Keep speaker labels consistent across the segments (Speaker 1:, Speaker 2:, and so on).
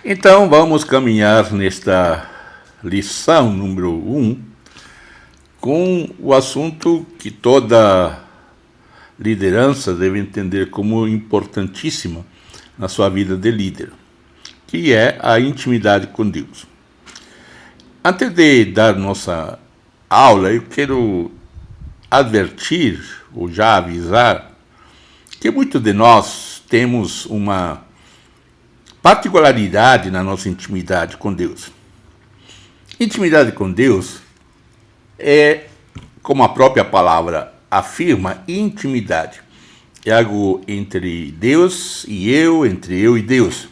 Speaker 1: Então vamos caminhar nesta lição número 1 com o assunto que toda liderança deve entender como importantíssima na sua vida de líder, que é a intimidade com Deus. Antes de dar nossa aula, eu quero advertir ou já avisar que muitos de nós temos uma particularidade na nossa intimidade com Deus. Intimidade com Deus é, como a própria palavra afirma, intimidade. É algo entre Deus e eu, entre eu e Deus.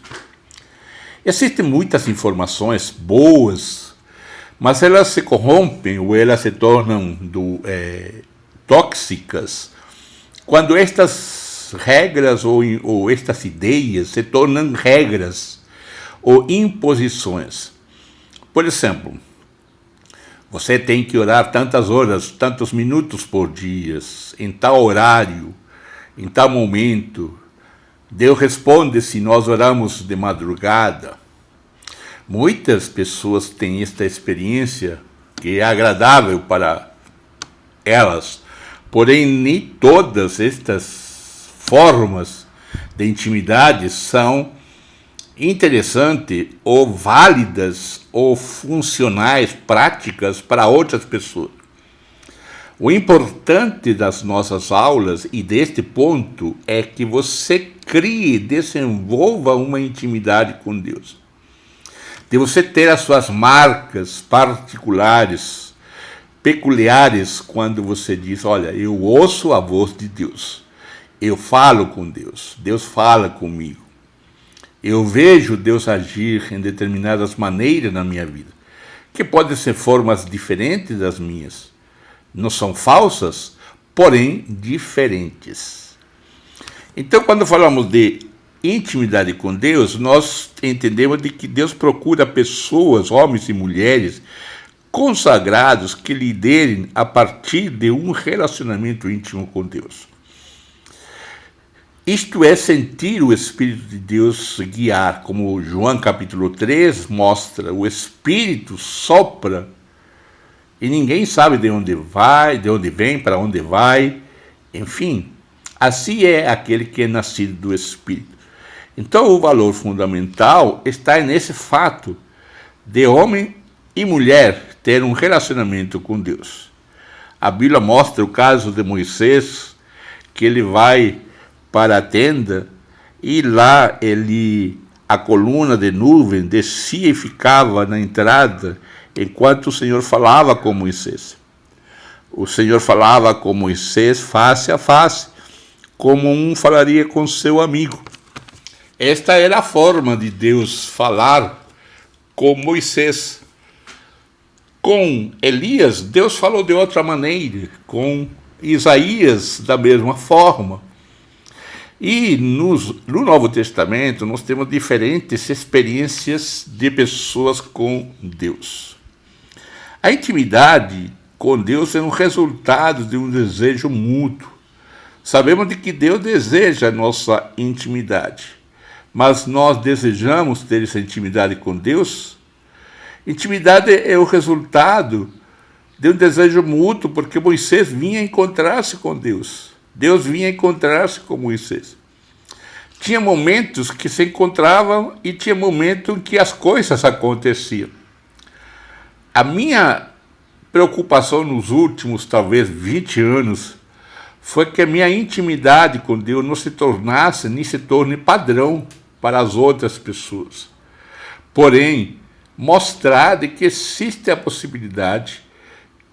Speaker 1: Existem muitas informações boas, mas elas se corrompem ou elas se tornam tóxicas quando estas regras ou estas ideias se tornam regras ou imposições. Por exemplo, você tem que orar tantas horas, tantos minutos por dia, em tal horário, em tal momento. Deus responde se nós oramos de madrugada. Muitas pessoas têm esta experiência que é agradável para elas, porém nem todas estas formas de intimidade são interessantes ou válidas ou funcionais, práticas para outras pessoas. O importante das nossas aulas e deste ponto é que você crie, desenvolva uma intimidade com Deus. De você ter as suas marcas particulares, peculiares, quando você diz, olha, eu ouço a voz de Deus. Eu falo com Deus, Deus fala comigo. Eu vejo Deus agir em determinadas maneiras na minha vida, que podem ser formas diferentes das minhas. Não são falsas, porém diferentes. Então, quando falamos de intimidade com Deus, nós entendemos de que Deus procura pessoas, homens e mulheres, consagrados que liderem a partir de um relacionamento íntimo com Deus. Isto é sentir o Espírito de Deus guiar, como João capítulo 3 mostra, o Espírito sopra e ninguém sabe de onde vai, de onde vem, para onde vai, enfim, assim é aquele que é nascido do Espírito. Então o valor fundamental está nesse fato de homem e mulher ter um relacionamento com Deus. A Bíblia mostra o caso de Moisés, que ele vai para a tenda, e lá a coluna de nuvem descia e ficava na entrada, enquanto o Senhor falava com Moisés. O Senhor falava com Moisés face a face, como um falaria com seu amigo. Esta era a forma de Deus falar com Moisés. Com Elias, Deus falou de outra maneira, com Isaías da mesma forma. E no Novo Testamento nós temos diferentes experiências de pessoas com Deus. A intimidade com Deus é um resultado de um desejo mútuo. Sabemos de que Deus deseja a nossa intimidade, mas nós desejamos ter essa intimidade com Deus? Intimidade é o resultado de um desejo mútuo, porque Moisés vinha encontrar-se com Deus. Deus vinha encontrar-se com Moisés. Tinha momentos que se encontravam e tinha momentos em que as coisas aconteciam. A minha preocupação nos últimos, talvez, 20 anos, foi que a minha intimidade com Deus não se tornasse, nem se torne padrão para as outras pessoas. Porém, mostrar de que existe a possibilidade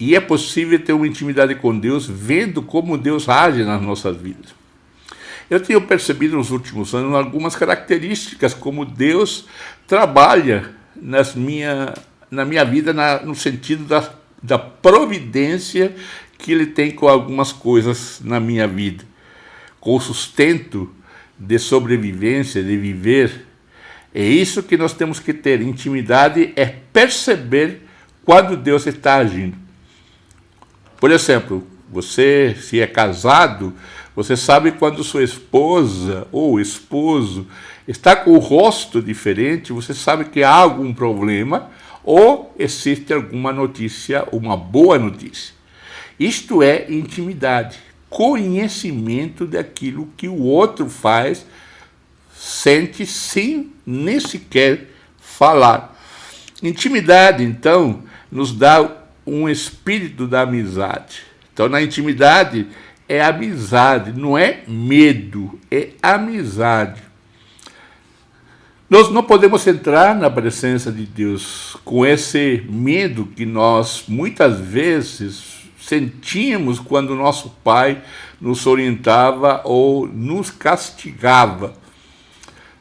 Speaker 1: e é possível ter uma intimidade com Deus, vendo como Deus age nas nossas vidas. Eu tenho percebido nos últimos anos algumas características como Deus trabalha na minha vida, no sentido da providência que Ele tem com algumas coisas na minha vida, com o sustento de sobrevivência, de viver. É isso que nós temos que ter. Intimidade é perceber quando Deus está agindo. Por exemplo, Você, se é casado, você sabe quando sua esposa ou esposo está com o rosto diferente, você sabe que há algum problema ou existe alguma notícia, uma boa notícia. Isto é intimidade, conhecimento daquilo que o outro faz, sente sem nem sequer falar. Intimidade, então, nos dá um espírito da amizade. Então, na intimidade é amizade, não é medo, é amizade. Nós não podemos entrar na presença de Deus com esse medo que nós muitas vezes sentíamos quando nosso pai nos orientava ou nos castigava.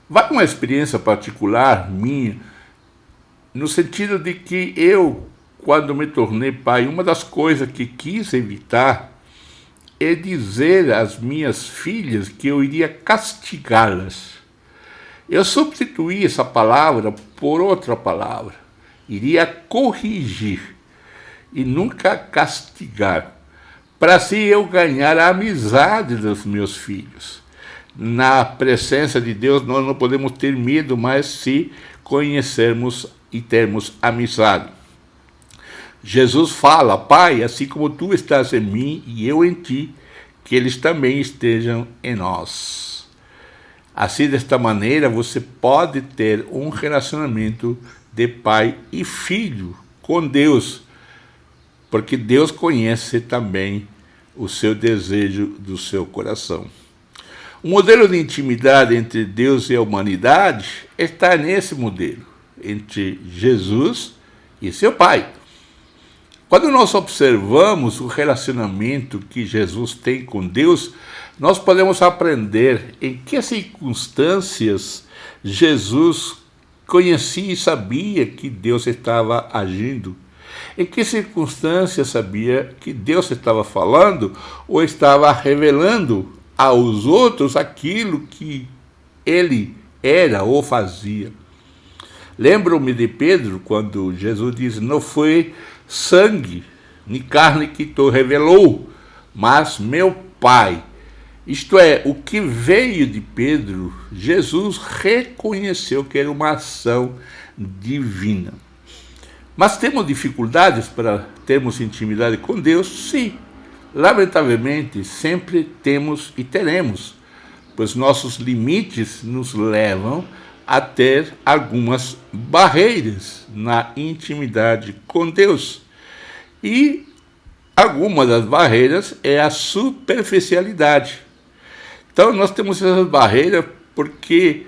Speaker 1: Vai uma experiência particular minha, no sentido de que eu, quando me tornei pai, uma das coisas que quis evitar é dizer às minhas filhas que eu iria castigá-las. Eu substituí essa palavra por outra palavra. Iria corrigir e nunca castigar, para assim eu ganhar a amizade dos meus filhos. Na presença de Deus nós não podemos ter medo, mas se conhecermos e termos amizade. Jesus fala: Pai, assim como tu estás em mim e eu em ti, que eles também estejam em nós. Assim, desta maneira, você pode ter um relacionamento de pai e filho com Deus, porque Deus conhece também o seu desejo do seu coração. O modelo de intimidade entre Deus e a humanidade está nesse modelo, entre Jesus e seu Pai. Quando nós observamos o relacionamento que Jesus tem com Deus, nós podemos aprender em que circunstâncias Jesus conhecia e sabia que Deus estava agindo. Em que circunstâncias sabia que Deus estava falando ou estava revelando aos outros aquilo que ele era ou fazia. Lembro-me de Pedro quando Jesus diz: não foi sangue nem carne que te revelou, mas meu Pai. Isto é, o que veio de Pedro, Jesus reconheceu que era uma ação divina. Mas temos dificuldades para termos intimidade com Deus? Sim. Lamentavelmente, sempre temos e teremos, pois nossos limites nos levam a ter algumas barreiras na intimidade com Deus. E alguma das barreiras é a superficialidade. Então, nós temos essas barreiras porque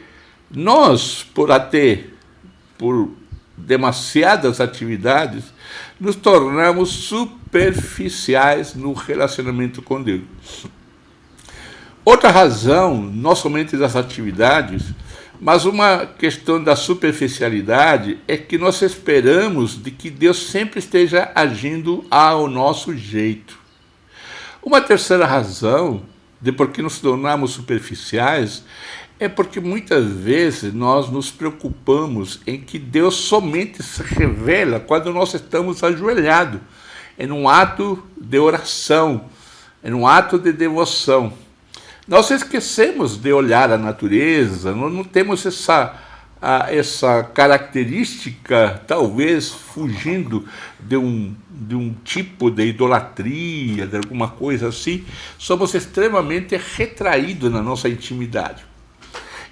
Speaker 1: nós, por demasiadas atividades, nos tornamos superficiais no relacionamento com Deus. Outra razão, não somente das atividades, mas uma questão da superficialidade é que nós esperamos de que Deus sempre esteja agindo ao nosso jeito. Uma terceira razão de por que nos tornamos superficiais é porque muitas vezes nós nos preocupamos em que Deus somente se revela quando nós estamos ajoelhados, em um ato de oração, em um ato de devoção. Nós esquecemos de olhar a natureza, nós não temos essa característica, talvez fugindo de um tipo de idolatria, de alguma coisa assim. Somos extremamente retraídos na nossa intimidade.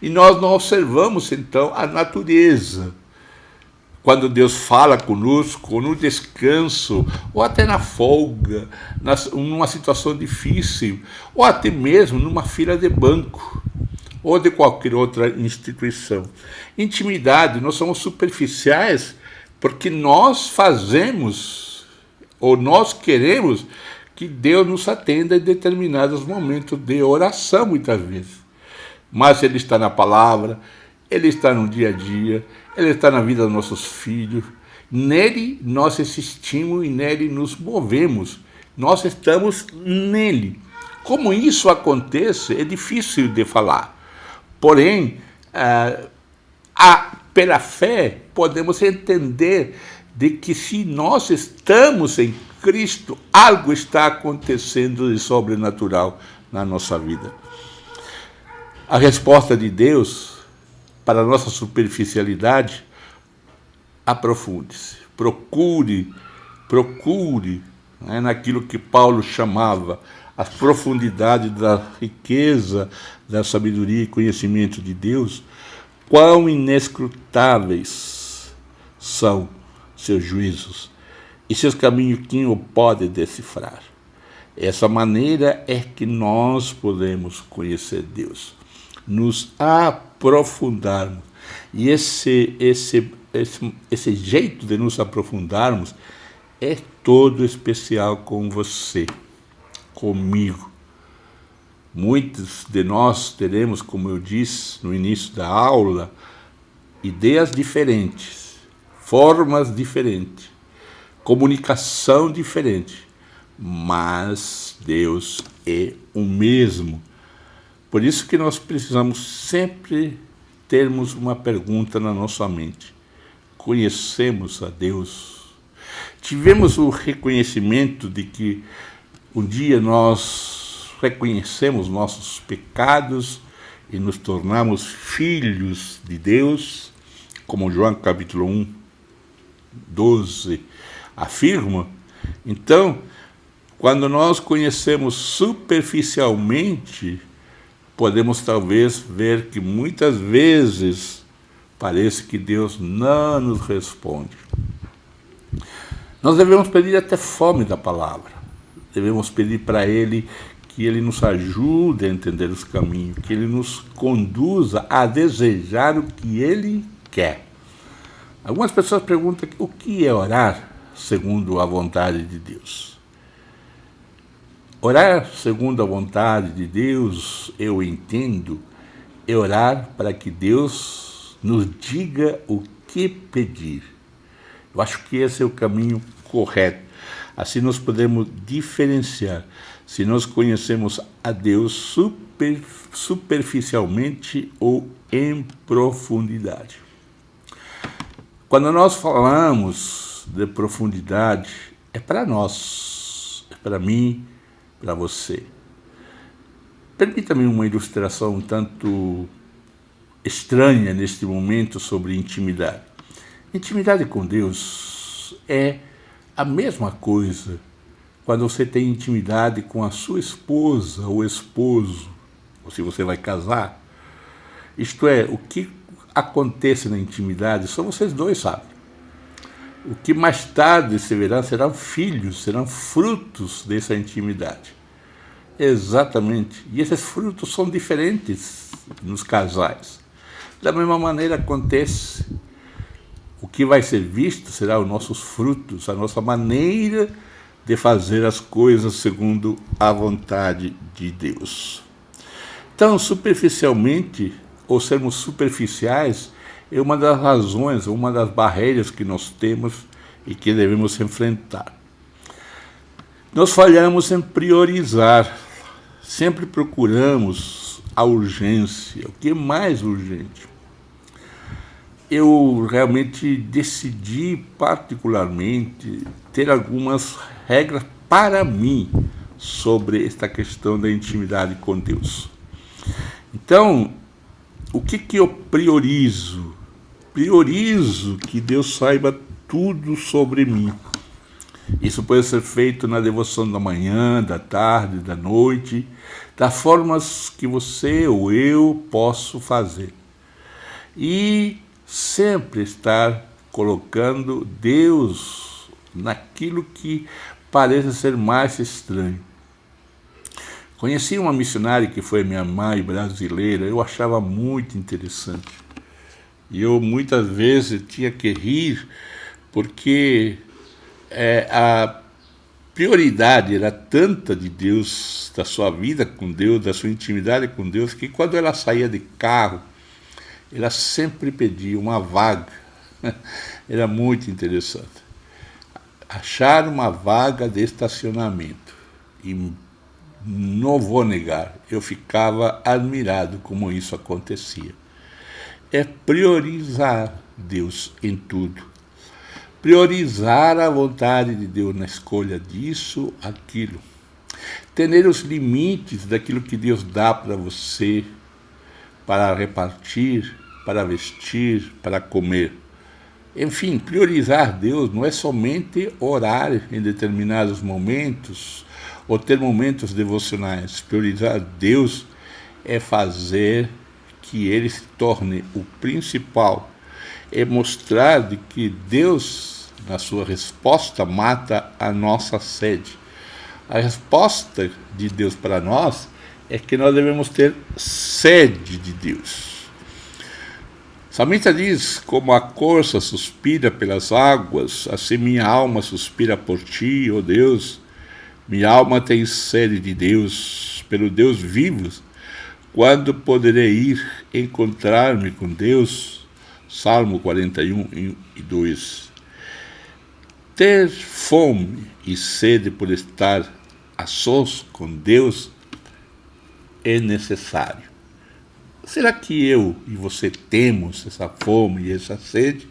Speaker 1: E nós não observamos, então, a natureza. Quando Deus fala conosco, no descanso, ou até na folga, numa situação difícil, ou até mesmo numa fila de banco, ou de qualquer outra instituição. Intimidade, nós somos superficiais porque nós fazemos, ou nós queremos que Deus nos atenda em determinados momentos de oração, muitas vezes. Mas Ele está na palavra, Ele está no dia a dia, Ele está na vida dos nossos filhos. Nele nós existimos e nele nos movemos. Nós estamos nele. Como isso acontece é difícil de falar. Porém, pela fé, podemos entender de que se nós estamos em Cristo, algo está acontecendo de sobrenatural na nossa vida. A resposta de Deus para a nossa superficialidade: aprofunde-se, procure, naquilo que Paulo chamava as profundidades da riqueza, da sabedoria e conhecimento de Deus. Quão inescrutáveis são seus juízos e seus caminhos, quem o pode decifrar? Essa maneira é que nós podemos conhecer Deus, nos aprofundarmos. E esse jeito de nos aprofundarmos é todo especial com você, comigo. Muitos de nós teremos, como eu disse no início da aula, ideias diferentes, formas diferentes, comunicação diferente, mas Deus é o mesmo. Por isso que nós precisamos sempre termos uma pergunta na nossa mente: conhecemos a Deus? Tivemos o reconhecimento de que um dia nós reconhecemos nossos pecados e nos tornamos filhos de Deus, como João capítulo 1, 12 afirma. Então, quando nós conhecemos superficialmente, podemos talvez ver que muitas vezes parece que Deus não nos responde. Nós devemos pedir até fome da palavra. Devemos pedir para Ele que Ele nos ajude a entender os caminhos, que Ele nos conduza a desejar o que Ele quer. Algumas pessoas perguntam o que é orar segundo a vontade de Deus. Orar segundo a vontade de Deus, eu entendo, é orar para que Deus nos diga o que pedir. Eu acho que esse é o caminho correto. Assim nós podemos diferenciar se nós conhecemos a Deus superficialmente ou em profundidade. Quando nós falamos de profundidade, é para nós, é para mim, para você. Permita-me uma ilustração um tanto estranha neste momento sobre intimidade. Intimidade com Deus é a mesma coisa quando você tem intimidade com a sua esposa ou esposo, ou se você vai casar. Isto é, o que acontece na intimidade, só vocês dois sabem. O que mais tarde se verá serão filhos, serão frutos dessa intimidade. Exatamente. E esses frutos são diferentes nos casais. Da mesma maneira acontece. O que vai ser visto será os nossos frutos, a nossa maneira de fazer as coisas segundo a vontade de Deus. Então, superficialmente, ou sermos superficiais, é uma das razões, uma das barreiras que nós temos e que devemos enfrentar. Nós falhamos em priorizar, sempre procuramos a urgência, o que é mais urgente. Eu realmente decidi particularmente ter algumas regras para mim sobre esta questão da intimidade com Deus. Então, o que eu priorizo? Priorizo que Deus saiba tudo sobre mim. Isso pode ser feito na devoção da manhã, da tarde, da noite, das formas que você ou eu posso fazer. E sempre estar colocando Deus naquilo que parece ser mais estranho. Conheci uma missionária que foi minha mãe brasileira, eu achava muito interessante. E eu muitas vezes tinha que rir, porque a prioridade era tanta de Deus, da sua vida com Deus, da sua intimidade com Deus, que quando ela saía de carro, ela sempre pedia uma vaga. Era muito interessante. Achar uma vaga de estacionamento. E não vou negar, eu ficava admirado como isso acontecia. É priorizar Deus em tudo. priorizar a vontade de Deus na escolha disso, aquilo. Entender os limites daquilo que Deus dá para você, para repartir, para vestir, para comer. Enfim, priorizar Deus não é somente orar em determinados momentos ou ter momentos devocionais. Priorizar Deus é fazer que Ele se torne o principal, é mostrar de que Deus, na sua resposta, mata a nossa sede. A resposta de Deus para nós é que nós devemos ter sede de Deus. O salmista diz: como a corça suspira pelas águas, assim minha alma suspira por ti, ó Deus. Minha alma tem sede de Deus, pelo Deus vivo. Quando poderei ir encontrar-me com Deus? Salmo 41:2. Ter fome e sede por estar a sós com Deus é necessário. Será que eu e você temos essa fome e essa sede?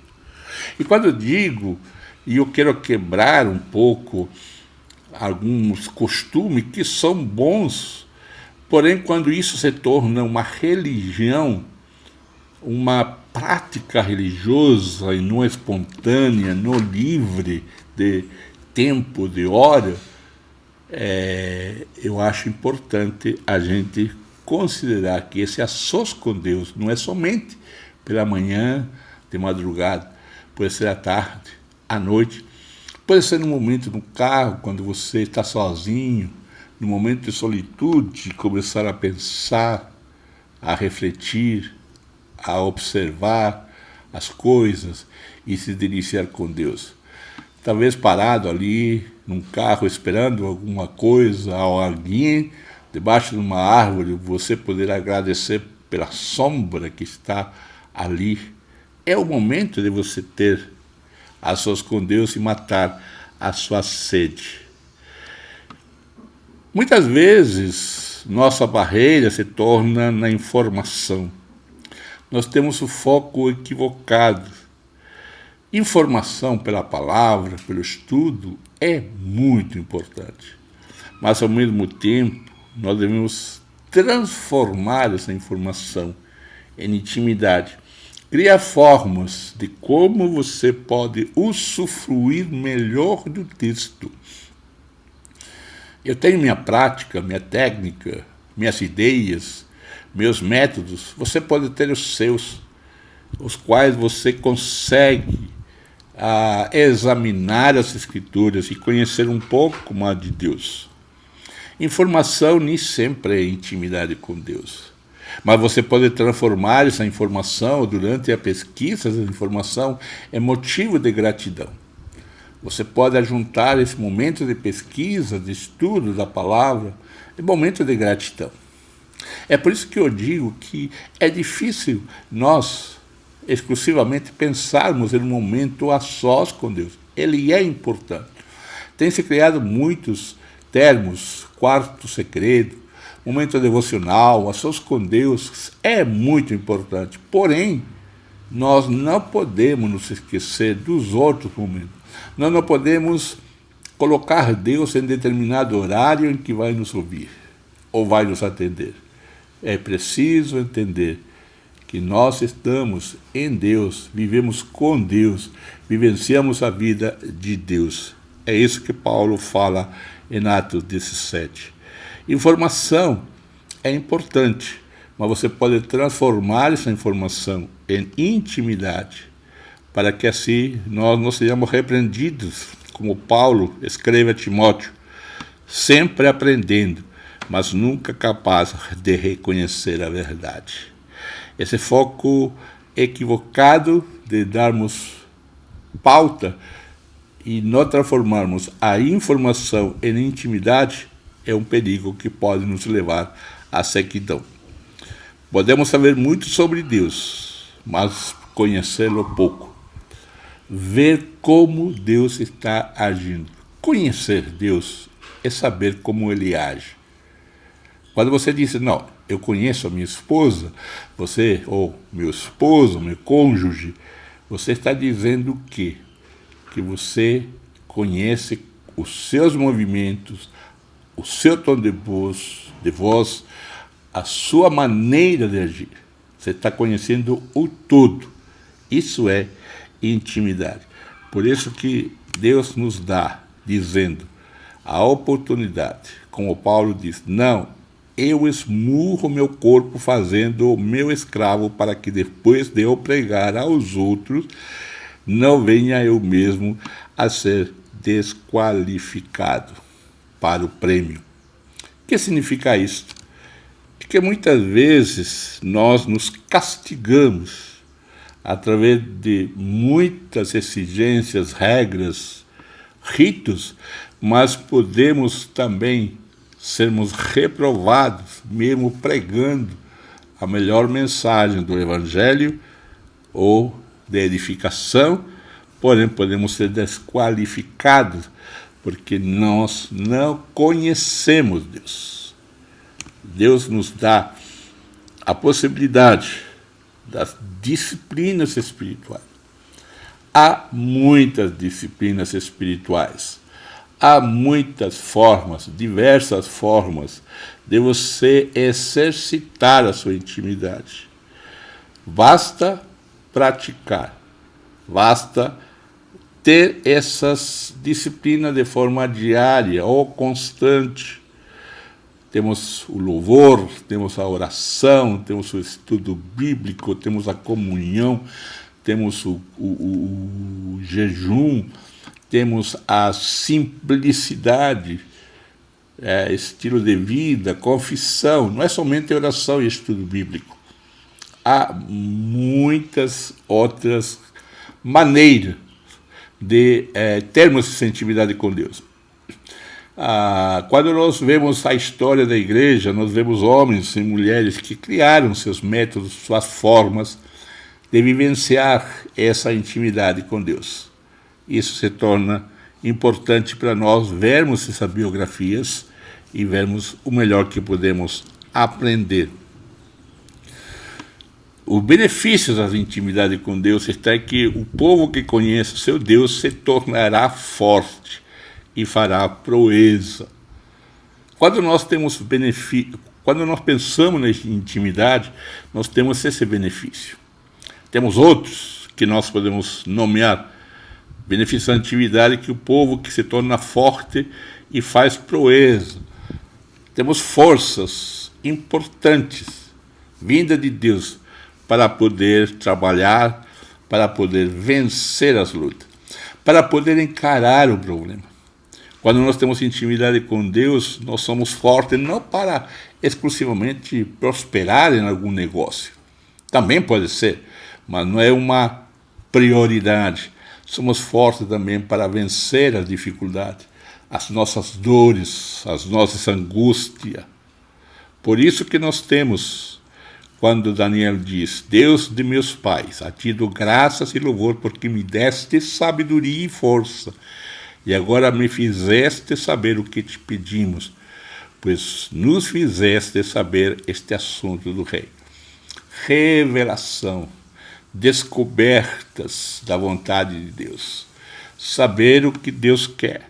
Speaker 1: E quando eu digo, e eu quero quebrar um pouco alguns costumes que são bons, porém quando isso se torna uma religião, uma prática religiosa e não espontânea, não livre de tempo, de hora, eu acho importante a gente considerar que esse a sós com Deus não é somente pela manhã, de madrugada, pode ser à tarde, à noite, pode ser no momento no carro, quando você está sozinho, no momento de solitude, começar a pensar, a refletir, a observar as coisas e se deliciar com Deus. Talvez parado ali, num carro, esperando alguma coisa ou alguém, debaixo de uma árvore, você poder agradecer pela sombra que está ali. É o momento de você ter a sós com Deus e matar a sua sede. Muitas vezes, nossa barreira se torna na informação. Nós temos o foco equivocado. Informação pela palavra, pelo estudo, é muito importante. Mas, ao mesmo tempo, nós devemos transformar essa informação em intimidade. Criar formas de como você pode usufruir melhor do texto. Eu tenho minha prática, minha técnica, minhas ideias, meus métodos. Você pode ter os seus, os quais você consegue examinar as Escrituras e conhecer um pouco mais de Deus. Informação nem sempre é intimidade com Deus, mas você pode transformar essa informação durante a pesquisa dessa informação em motivo de gratidão. Você pode ajuntar esse momento de pesquisa, de estudo da palavra, em momento de gratidão. É por isso que eu digo que é difícil nós exclusivamente pensarmos em um momento a sós com Deus. Ele é importante. Tem se criado muitos termos, quarto segredo, momento devocional, a sós com Deus, é muito importante. Porém, nós não podemos nos esquecer dos outros momentos. Nós não podemos colocar Deus em determinado horário em que vai nos ouvir ou vai nos atender. É preciso entender que nós estamos em Deus, vivemos com Deus, vivenciamos a vida de Deus. É isso que Paulo fala em Atos 17. Informação é importante, mas você pode transformar essa informação em intimidade, para que assim nós não sejamos repreendidos, como Paulo escreve a Timóteo, sempre aprendendo, mas nunca capaz de reconhecer a verdade. Esse foco equivocado de darmos pauta e não transformarmos a informação em intimidade é um perigo que pode nos levar à sequidão. Podemos saber muito sobre Deus, mas conhecê-lo pouco. Ver como Deus está agindo. Conhecer Deus é saber como Ele age. Quando você diz, não, eu conheço a minha esposa, você, ou meu esposo, meu cônjuge, você está dizendo que que você conhece os seus movimentos, o seu tom de voz, a sua maneira de agir. Você está conhecendo o todo. Isso é intimidade. Por isso que Deus nos dá, dizendo, a oportunidade, como Paulo diz, não, eu esmurro meu corpo fazendo o meu escravo para que depois de eu pregar aos outros, não venha eu mesmo a ser desqualificado para o prêmio. O que significa isso? Porque muitas vezes nós nos castigamos através de muitas exigências, regras, ritos, mas podemos também sermos reprovados, mesmo pregando a melhor mensagem do Evangelho ou de edificação, porém podemos ser desqualificados, porque nós não conhecemos Deus. Deus nos dá a possibilidade das disciplinas espirituais. Há muitas disciplinas espirituais. Há muitas formas, diversas formas de você exercitar a sua intimidade. Basta praticar, basta ter essas disciplinas de forma diária ou constante. Temos o louvor, temos a oração, temos o estudo bíblico, temos a comunhão, temos o jejum, temos a simplicidade, estilo de vida, confissão. Não é somente oração e estudo bíblico. Há muitas outras maneiras de termos essa intimidade com Deus. Quando nós vemos a história da igreja, nós vemos homens e mulheres que criaram seus métodos, suas formas de vivenciar essa intimidade com Deus. Isso se torna importante para nós vermos essas biografias e vermos o melhor que podemos aprender. O benefício da intimidade com Deus está em que o povo que conhece o seu Deus se tornará forte e fará proeza. Quando nós temos benefício, quando nós pensamos na intimidade, nós temos esse benefício. Temos outros que nós podemos nomear. Benefício da intimidade que o povo que se torna forte e faz proeza. Temos forças importantes, vinda de Deus, para poder trabalhar, para poder vencer as lutas, para poder encarar o problema. Quando nós temos intimidade com Deus, nós somos fortes não para exclusivamente prosperar em algum negócio. Também pode ser, mas não é uma prioridade. Somos fortes também para vencer as dificuldades, as nossas dores, as nossas angústias. Por isso que nós temos, quando Daniel diz, Deus de meus pais, a ti dou graças e louvor, porque me deste sabedoria e força, e agora me fizeste saber o que te pedimos, pois nos fizeste saber este assunto do rei. Revelação. Descobertas da vontade de Deus, saber o que Deus quer.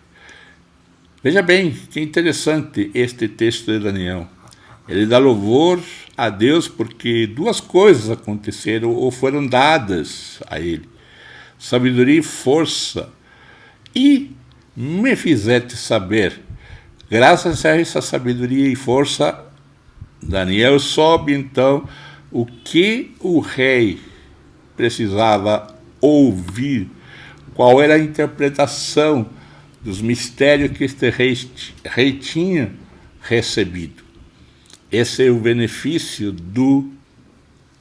Speaker 1: Veja bem, que interessante este texto de Daniel. Ele dá louvor a Deus porque duas coisas aconteceram ou foram dadas a ele: sabedoria e força. E me fizeste saber, graças a essa sabedoria e força, Daniel soube então o que o rei precisava ouvir, qual era a interpretação dos mistérios que este rei tinha recebido. Esse é o benefício do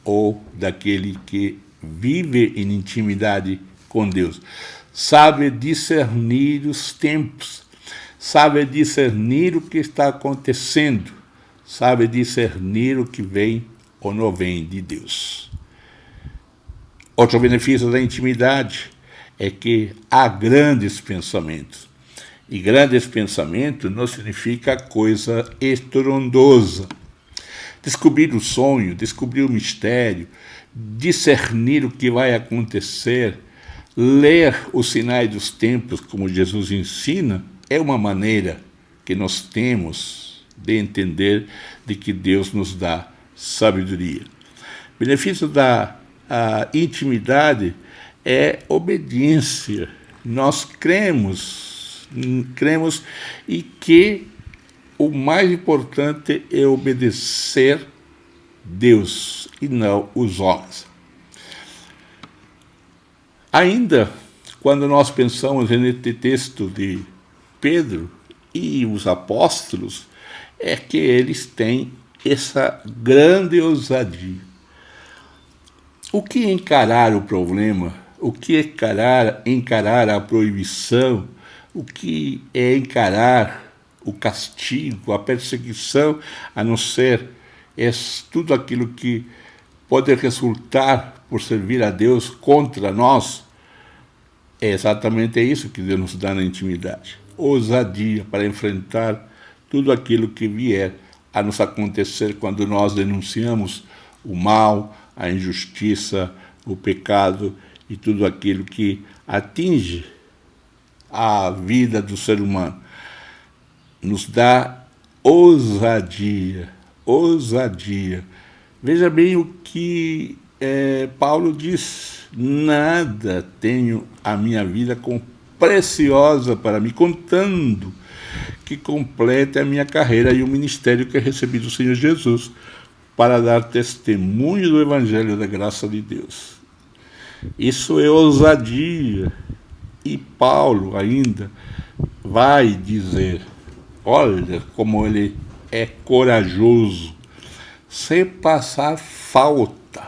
Speaker 1: ou daquele que vive em intimidade com Deus. Sabe discernir os tempos, sabe discernir o que está acontecendo, sabe discernir o que vem ou não vem de Deus. Outro benefício da intimidade é que há grandes pensamentos. E grandes pensamentos não significa coisa estrondosa. Descobrir o sonho, descobrir o mistério, discernir o que vai acontecer, ler os sinais dos tempos, como Jesus ensina, é uma maneira que nós temos de entender de que Deus nos dá sabedoria. O benefício da intimidade é obediência. Nós cremos e que o mais importante é obedecer Deus e não os homens. Ainda, quando nós pensamos neste texto de Pedro e os apóstolos, é que eles têm essa grande ousadia. O que é encarar o problema? O que é encarar a proibição? O que é encarar o castigo, a perseguição, a não ser tudo aquilo que pode resultar por servir a Deus contra nós? É exatamente isso que Deus nos dá na intimidade. Ousadia para enfrentar tudo aquilo que vier a nos acontecer quando nós denunciamos o mal, a injustiça, o pecado e tudo aquilo que atinge a vida do ser humano. Nos dá ousadia. Veja bem o que Paulo diz: nada tenho a minha vida como preciosa para mim, contando que complete a minha carreira e o ministério que recebi do Senhor Jesus, para dar testemunho do Evangelho da graça de Deus. Isso é ousadia. E Paulo ainda vai dizer, olha como ele é corajoso, sem passar falta.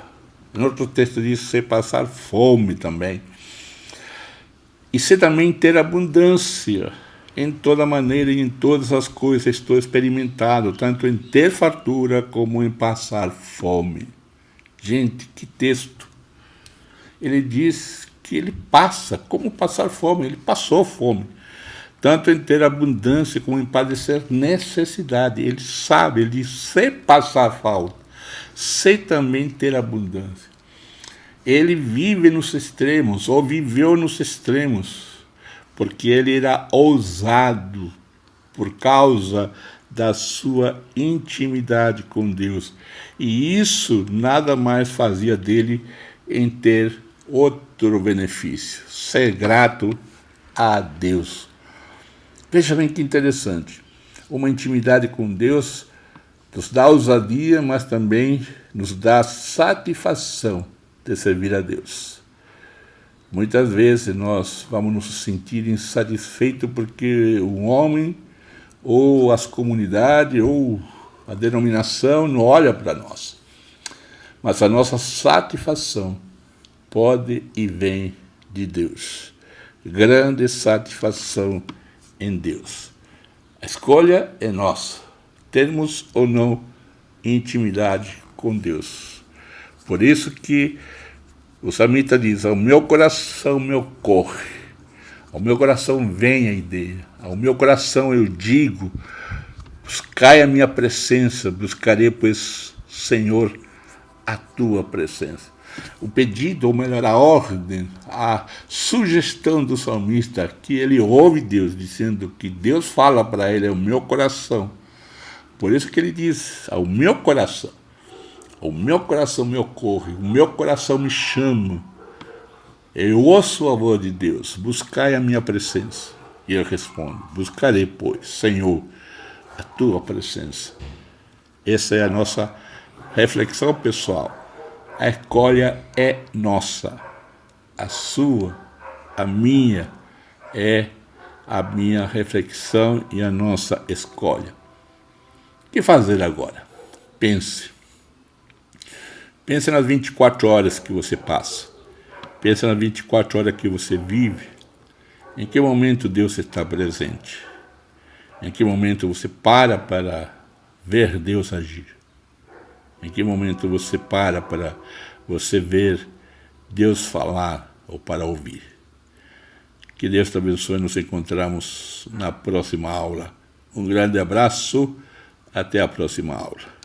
Speaker 1: No outro texto diz, sem passar fome também. E sem também ter abundância. Em toda maneira e em todas as coisas estou experimentado, tanto em ter fartura como em passar fome. Gente, que texto! Ele diz que ele passa, como passar fome, ele passou fome. Tanto em ter abundância como em padecer necessidade. Ele sabe, ele diz, sem passar falta, sem também ter abundância. Ele vive nos extremos, ou viveu nos extremos, porque ele era ousado por causa da sua intimidade com Deus. E isso nada mais fazia dele em ter outro benefício, ser grato a Deus. Veja bem que interessante. Uma intimidade com Deus nos dá ousadia, mas também nos dá satisfação de servir a Deus. Muitas vezes nós vamos nos sentir insatisfeitos porque o homem, ou as comunidades, ou a denominação não olha para nós. Mas a nossa satisfação pode e vem de Deus. Grande satisfação em Deus. A escolha é nossa. Termos ou não intimidade com Deus. Por isso que o salmista diz, ao meu coração me ocorre, ao meu coração vem a ideia, ao meu coração eu digo, buscai a minha presença, buscarei, pois, Senhor, a tua presença. O pedido, ou melhor, a ordem, a sugestão do salmista, que ele ouve Deus, dizendo que Deus fala para ele, é o meu coração. Por isso que ele diz, ao meu coração. O meu coração me ocorre, o meu coração me chama. Eu ouço a voz de Deus, buscai a minha presença. E eu respondo, buscarei, pois, Senhor, a tua presença. Essa é a nossa reflexão pessoal. A escolha é nossa. A sua, a minha, é a minha reflexão e a nossa escolha. O que fazer agora? Pense. Pense nas 24 horas que você passa. Pense nas 24 horas que você vive. Em que momento Deus está presente? Em que momento você para ver Deus agir? Em que momento você para você ver Deus falar ou para ouvir? Que Deus te abençoe. Nos encontramos na próxima aula. Um grande abraço. Até a próxima aula.